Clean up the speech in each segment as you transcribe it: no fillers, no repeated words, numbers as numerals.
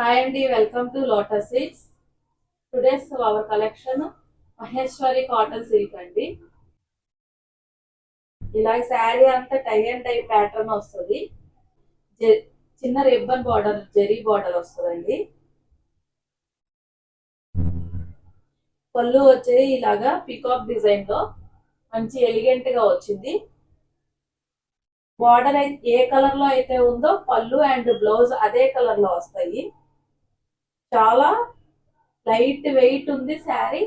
Hi Andy, welcome to Lotus Seeds. Today's our collection Maheshwari cotton silk అండి. ఇలా శారీ అంతా tie and tie pattern వస్తుంది. చిన్న ribbon border zari border వస్తుందండి. పళ్ళు వచ్చేది ఇలాగా పికాక్ డిజైన్ లో మంచి ఎలిగెంట్ గా వచ్చింది. బార్డర్ అయితే ఏ కలర్ లో అయితే ఉందో పళ్ళు అండ్ బ్లౌజ్ అదే కలర్ లో వస్తాయి. చాలా లైట్ వెయిట్ ఉంది శారీ.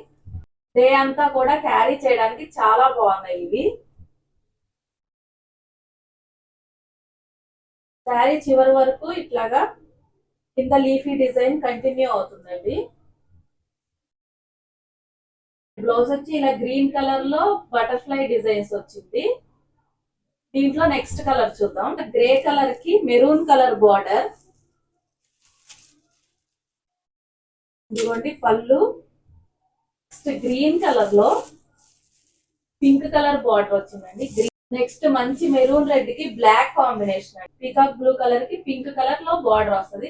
డే అంతా కూడా క్యారీ చేయడానికి చాలా బాగున్నాయి ఇవి. శారీ చివరి వరకు ఇట్లాగా కింద లీఫీ డిజైన్ కంటిన్యూ అవుతుందండి. బ్లౌజ్ వచ్చి ఇలా గ్రీన్ కలర్ లో బటర్ఫ్లై డిజైన్స్ వచ్చింది. దీంట్లో నెక్స్ట్ కలర్ చూద్దాం. గ్రే కలర్ కి మెరూన్ కలర్ బార్డర్. ఇదిగోండి పళ్ళు. నెక్స్ట్ గ్రీన్ కలర్ లో పింక్ కలర్ బార్డర్ వచ్చిందండి. నెక్స్ట్ మంచి మెరూన్ రెడ్ కి black combination. Peacock blue colour కి పింక్ కలర్ లో బార్డర్ వస్తుంది.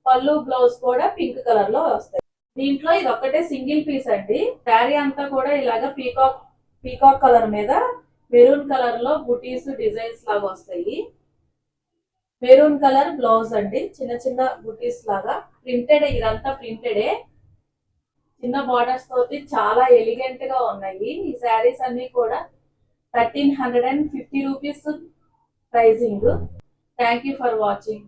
పళ్ళు బ్లౌజ్ కూడా పింక్ కలర్ లో వస్తాయి. దీంట్లో ఇది ఒక్కటే సింగిల్ పీస్ అండి. శారీ అంతా కూడా ఇలాగా పీకాక్ కలర్ మీద మెరూన్ కలర్ లో బుటీస్ డిజైన్స్ లాగా వస్తాయి. మెరూన్ కలర్ బ్లౌజ్ అండి. చిన్న చిన్న బుటీస్ లాగా ప్రింటెడ్. ఇదంతా ప్రింటెడే. చిన్న బార్డర్స్ తోటి చాలా ఎలిగెంట్ గా ఉన్నాయి ఈ శారీస్ అన్ని కూడా. 1350 rupees pricing. Thank you for watching.